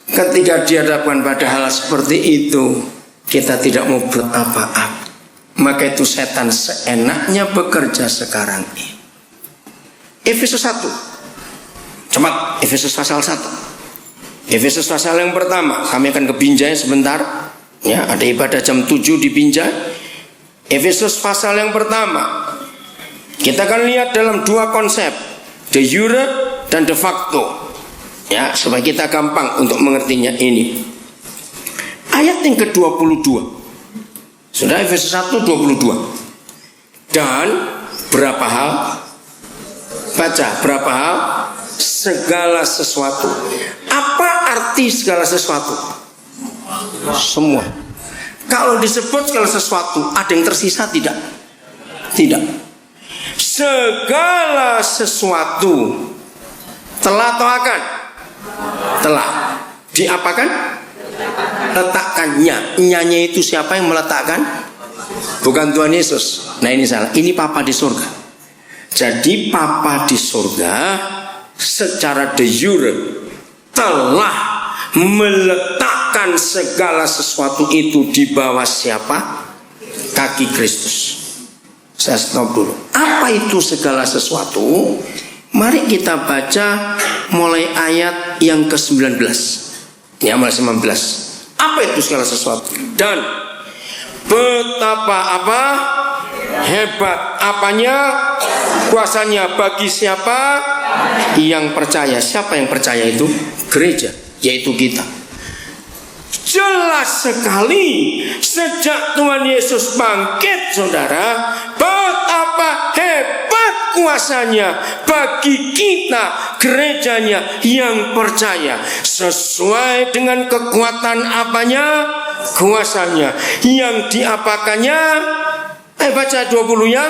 Ketika dihadapkan pada hal seperti itu, kita tidak mau buat apa-apa. Maka itu setan seenaknya bekerja sekarang ini. Efesus 1. Cepat, Efesus pasal 1. Efesus pasal yang pertama, kami akan ke Binjai sebentar. Ya, ada ibadah jam 7 di Binjai. Efesus pasal yang pertama, kita akan lihat dalam dua konsep, de jure dan de facto. Ya, supaya kita gampang untuk mengertinya ini. Ayat yang ke-22. Sudah, Efesus 1, 22. Dan berapa hal? Baca, berapa hal? Segala sesuatu. Apa arti segala sesuatu? Semua. Kalau disebut segala sesuatu, ada yang tersisa tidak? Tidak. Segala sesuatu telah atau akan? Telah. Diapakan? Letakkannya. Nyanya itu siapa yang meletakkan? Bukan Tuhan Yesus. Nah ini salah. Ini Papa di surga. Jadi Papa di surga secara de jure telah meletakkan segala sesuatu itu di bawah siapa? Kaki Kristus. Saya stop dulu. Apa itu segala sesuatu? Mari kita baca mulai ayat yang ke-19. Ya, mulai 19. Apa itu segala sesuatu? Dan betapa apa? Hebat apanya? Kuasanya bagi siapa? Yang percaya. Siapa yang percaya itu? Gereja, yaitu kita. Jelas sekali sejak Tuhan Yesus bangkit, saudara, betapa hebat kuasanya bagi kita, gerejanya yang percaya. Sesuai dengan kekuatan apanya? Kuasanya. Yang diapakannya? Baca 20 yang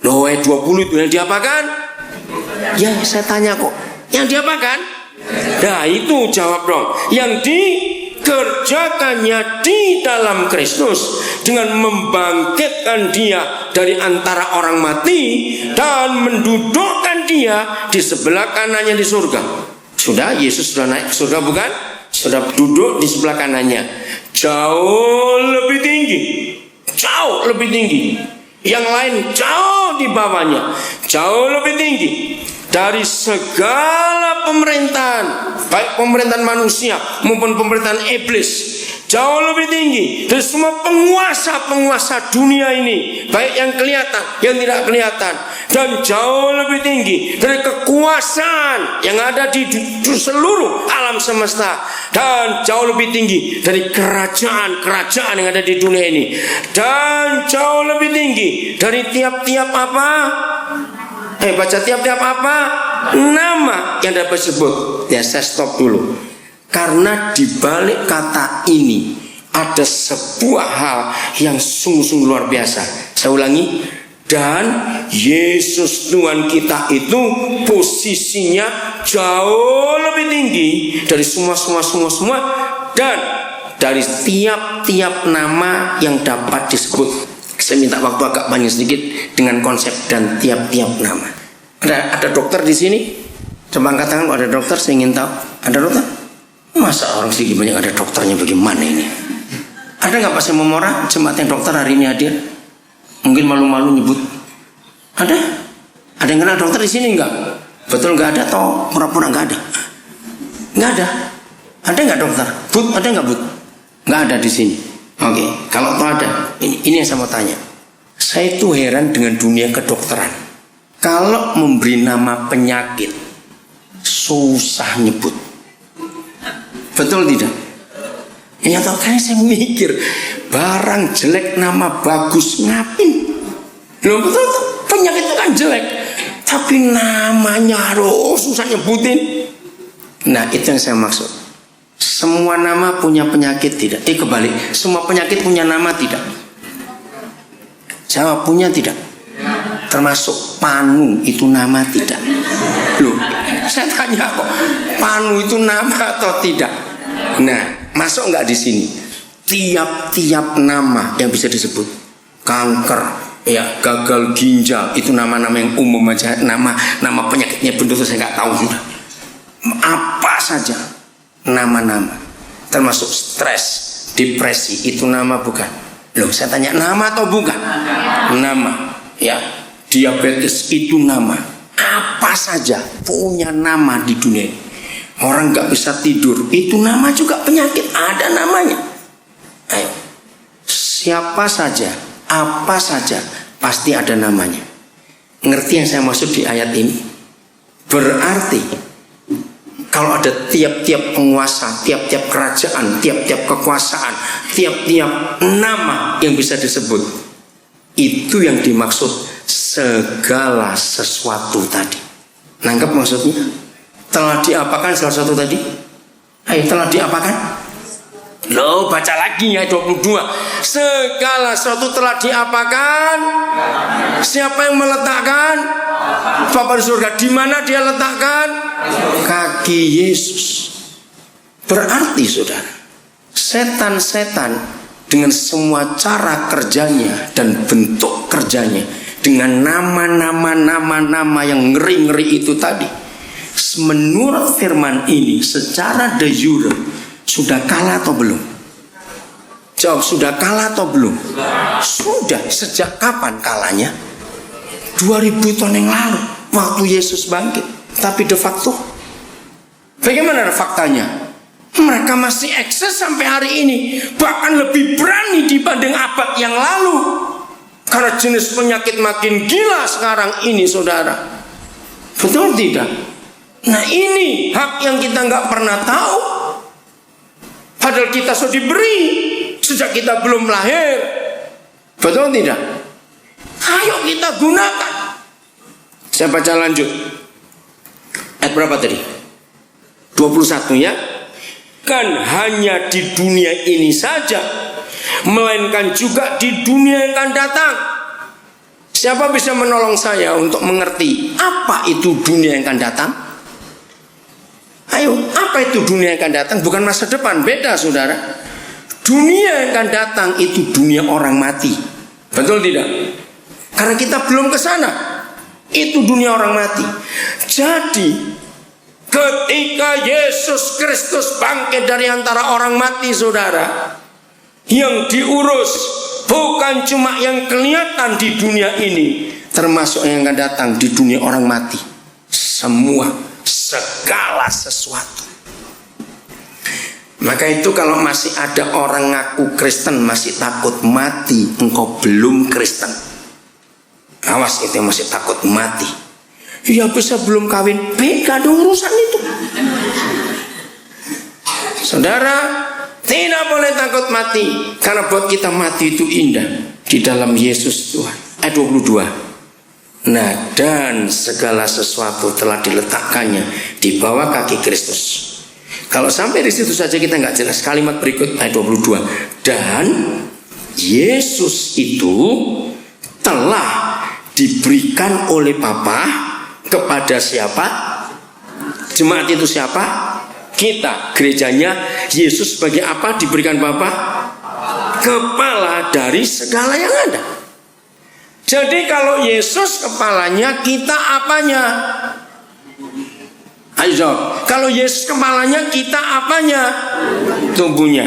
20 itu yang diapakan? Ya saya tanya kok, yang diapakan? Nah itu jawab dong. Yang dikerjakannya di dalam Kristus dengan membangkitkan dia dari antara orang mati dan mendudukkan dia di sebelah kanannya di surga. Sudah, Yesus sudah naik ke surga bukan? Sudah duduk di sebelah kanannya. Jauh lebih tinggi. Jauh lebih tinggi. Yang lain jauh di bawahnya. Jauh lebih tinggi dari segala pemerintahan, baik pemerintahan manusia maupun pemerintahan iblis. Jauh lebih tinggi dari semua penguasa-penguasa dunia ini, baik yang kelihatan, yang tidak kelihatan. Dan jauh lebih tinggi dari kekuasaan yang ada di seluruh alam semesta. Dan jauh lebih tinggi dari kerajaan-kerajaan yang ada di dunia ini. Dan jauh lebih tinggi dari tiap-tiap apa? Baca tiap-tiap apa? Nama yang dapat disebut. Ya saya stop dulu. Karena di balik kata ini ada sebuah hal yang sungguh-sungguh luar biasa. Saya ulangi. Dan Yesus Tuhan kita itu posisinya jauh lebih tinggi dari semua. Dan dari tiap-tiap nama yang dapat disebut. Saya minta waktu agak banyak sedikit dengan konsep dan tiap-tiap nama. Ada dokter di sini? Coba angkat tangan kalau ada dokter, saya ingin tahu. Ada dokter? Masa orang sedikit banyak ada dokternya, bagaimana ini? Ada nggak Pak Semomora jemaat yang dokter hari ini hadir? Mungkin malu-malu nyebut. Ada? Ada yang kenal dokter di sini nggak? Betul nggak ada atau pura-pura nggak ada? Nggak ada. Ada nggak dokter? Bud, ada nggak Bud? Nggak ada di sini. Oke, kalau toh ada, ini yang saya mau tanya. Saya itu heran dengan dunia kedokteran. Kalau memberi nama penyakit susah nyebut. Betul tidak? Ya tahu kan saya mikir barang jelek nama bagus ngapin? Loh betul penyakit itu kan jelek, tapi namanya aduh susah nyebutin. Nah itu yang saya maksud. Semua nama punya penyakit tidak? Kebalik, semua penyakit punya nama tidak? Jawab punya tidak? Termasuk panu itu nama tidak? Loh, saya tanya kok, panu itu nama atau tidak? Nah, masuk nggak di sini? Tiap-tiap nama yang bisa disebut, kanker, ya, gagal ginjal, itu nama-nama yang umum aja. Nama penyakitnya betul saya nggak tahu sudah. Apa saja nama-nama, termasuk stres, depresi, itu nama bukan? Loh, saya tanya nama atau bukan? Nama, ya. Diabetes itu nama. Apa saja punya nama di dunia. Orang nggak bisa tidur, itu nama juga penyakit, ada namanya. Ayo, siapa saja, apa saja, pasti ada namanya. Ngerti yang saya maksud di ayat ini? Berarti kalau ada tiap-tiap penguasa, tiap-tiap kerajaan, tiap-tiap kekuasaan, tiap-tiap nama yang bisa disebut, itu yang dimaksud segala sesuatu tadi. Nangkep maksudnya? Telah diapakan salah satu tadi? Ayo, telah diapakan? Loh, baca lagi ya 22. Segala sesuatu telah diapakan. Siapa yang meletakkan? Bapa di surga. Di mana dia letakkan? Kaki Yesus. Berarti saudara, setan-setan dengan semua cara kerjanya dan bentuk kerjanya, dengan nama-nama yang ngeri-ngeri itu tadi, menurut firman ini secara de jure sudah kalah atau belum? Jawab, sudah kalah atau belum? Sudah. Sejak kapan kalahnya? 2000 tahun yang lalu, waktu Yesus bangkit. Tapi de facto, bagaimana faktanya? Mereka masih eksis sampai hari ini, bahkan lebih berani dibanding abad yang lalu. Karena jenis penyakit makin gila sekarang ini, saudara. Betul tidak? Nah, ini hak yang kita nggak pernah tahu. Padahal kita sudah diberi sejak kita belum lahir. Betul tidak? Ayo kita gunakan. Saya baca lanjut. Ayat berapa tadi? 21 ya. Kan hanya di dunia ini saja, melainkan juga di dunia yang akan datang. Siapa bisa menolong saya untuk mengerti apa itu dunia yang akan datang? Ayo, apa itu dunia yang akan datang? Bukan masa depan, beda saudara. Dunia yang akan datang itu dunia orang mati. Betul tidak? Karena kita belum ke sana. Itu dunia orang mati. Jadi ketika Yesus Kristus bangkit dari antara orang mati, saudara, yang diurus bukan cuma yang kelihatan di dunia ini, termasuk yang akan datang di dunia orang mati. Semua, segala sesuatu. Maka itu kalau masih ada orang ngaku Kristen masih takut mati, engkau belum Kristen. Awas, itu yang masih takut mati. Ya bisa belum kawin, beda dong urusan itu. Saudara, tidak boleh takut mati, karena buat kita mati itu indah di dalam Yesus Tuhan. Ayat 22. Nah, dan segala sesuatu telah diletakkannya di bawah kaki Kristus. Kalau sampai di situ saja kita nggak jelas. Kalimat berikut ayat 22. Dan Yesus itu telah diberikan oleh Bapa kepada siapa? Jemaat itu siapa? Kita, gerejanya. Yesus sebagai apa diberikan Bapa? Kepala dari segala yang ada. Jadi kalau Yesus kepalanya, kita apanya? Ayo jawab. Kalau Yesus kepalanya, kita apanya? Tubuhnya.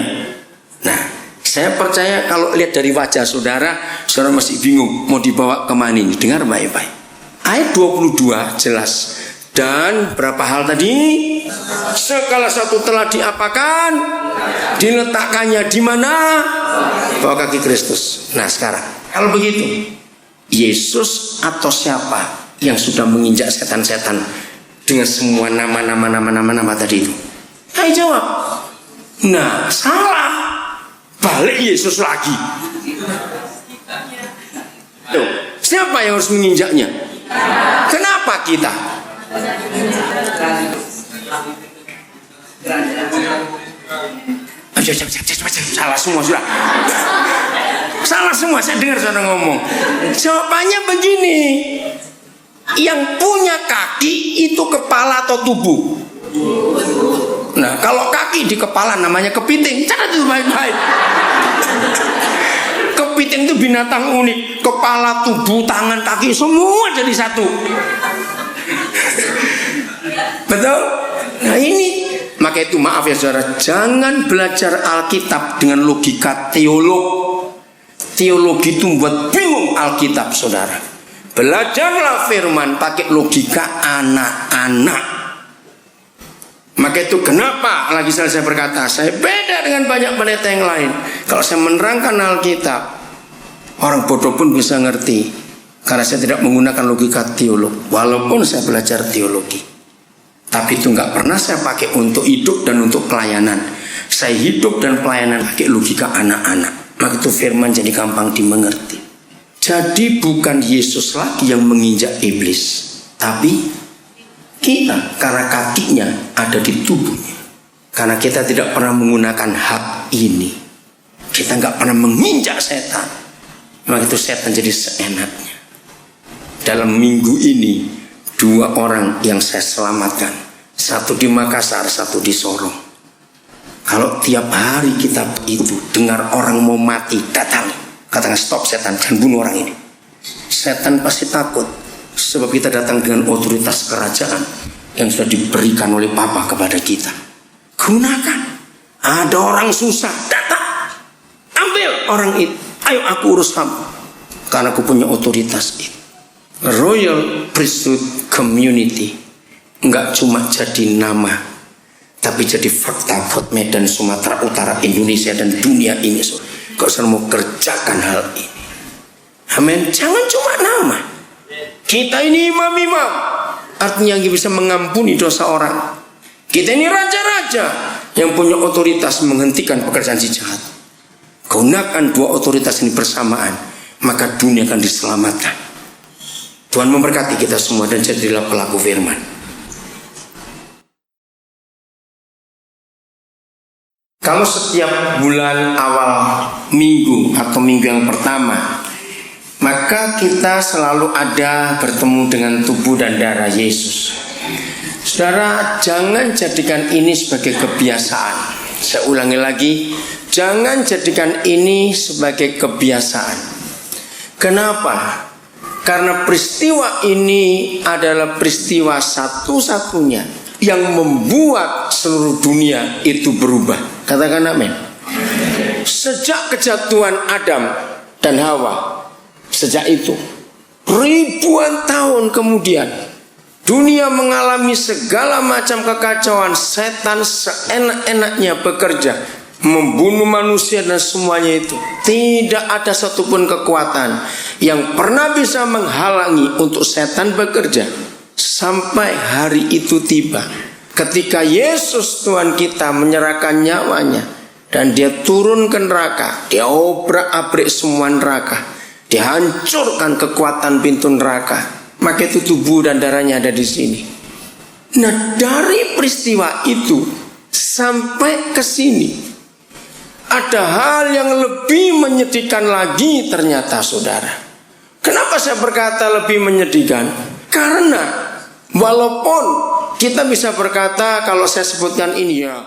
Nah, saya percaya kalau lihat dari wajah saudara, saudara masih bingung mau dibawa kemana ini. Dengar baik-baik. Ayat 22 jelas. Dan berapa hal tadi? Segala satu telah diapakan? Diletakkannya di mana? Bawah kaki Kristus. Nah sekarang, kalau begitu, Yesus atau siapa yang sudah menginjak setan-setan dengan semua nama tadi itu? Ayo jawab. Nah, salah. Balik Yesus lagi. Tuh, siapa yang harus menginjaknya? Kenapa kita? Salah semua sudah. Salah semua, saya dengar saudara ngomong. Jawabannya begini. Yang punya kaki itu kepala atau tubuh? Nah, Kalau kaki di kepala namanya kepiting. Catat itu baik-baik. Kepiting itu binatang unik. Kepala, tubuh, tangan, kaki semua jadi satu. Betul? Nah ini, maka itu maaf ya saudara, jangan belajar Alkitab dengan logika teolog. Teologi itu membuat bingung Alkitab saudara. Belajarlah firman pakai logika anak-anak. Maka itu kenapa lagi saya berkata, saya beda dengan banyak pendeta yang lain. Kalau saya menerangkan Alkitab, orang bodoh pun bisa ngerti. Karena saya tidak menggunakan logika teolog. Walaupun saya belajar teologi, tapi itu nggak pernah saya pakai untuk hidup dan untuk pelayanan. Saya hidup dan pelayanan pakai logika anak-anak. Maka itu firman jadi gampang dimengerti. Jadi bukan Yesus lagi yang menginjak iblis, tapi kita, karena kakinya ada di tubuhnya. Karena kita tidak pernah menggunakan hak ini, kita nggak pernah menginjak setan. Maka itu setan jadi seenaknya. Dalam minggu ini 2 orang yang saya selamatkan, satu di Makassar, satu di Sorong. Kalau tiap hari kita itu dengar orang mau mati, datang, katakan stop setan, jangan bunuh orang ini. Setan pasti takut, sebab kita datang dengan otoritas kerajaan yang sudah diberikan oleh Bapa kepada kita. Gunakan. Ada orang susah, datang, ambil orang itu, ayo aku urus kamu, karena aku punya otoritas itu. Royal Priesthood Community enggak cuma jadi nama, tapi jadi fakta buat Medan, Sumatera Utara, Indonesia dan dunia ini. Kau selalu mau kerjakan hal ini. Amin. Jangan cuma nama. Kita ini imam-imam, artinya yang bisa mengampuni dosa orang. Kita ini raja-raja yang punya otoritas menghentikan pekerjaan si jahat. Gunakan 2 otoritas ini bersamaan, maka dunia akan diselamatkan. Tuhan memberkati kita semua dan jadilah pelaku firman. Kalau setiap bulan awal minggu atau minggu yang pertama, maka kita selalu ada bertemu dengan tubuh dan darah Yesus. Saudara, jangan jadikan ini sebagai kebiasaan. Saya ulangi lagi, jangan jadikan ini sebagai kebiasaan. Kenapa? Karena peristiwa ini adalah peristiwa satu-satunya yang membuat seluruh dunia itu berubah. Katakan amin. Sejak kejatuhan Adam dan Hawa, sejak itu ribuan tahun kemudian dunia mengalami segala macam kekacauan. Setan seenak-enaknya bekerja, membunuh manusia dan semuanya itu. Tidak ada satupun kekuatan yang pernah bisa menghalangi untuk setan bekerja. Sampai hari itu tiba, ketika Yesus Tuhan kita menyerahkan nyawanya dan dia turun ke neraka. Dia obrak-abrik semua neraka, dihancurkan kekuatan pintu neraka. Maka itu tubuh dan darahnya ada di sini. Nah, dari peristiwa itu sampai ke sini ada hal yang lebih menyedihkan lagi ternyata saudara. Kenapa saya berkata lebih menyedihkan? Karena walaupun kita bisa berkata kalau saya sebutkan ini ya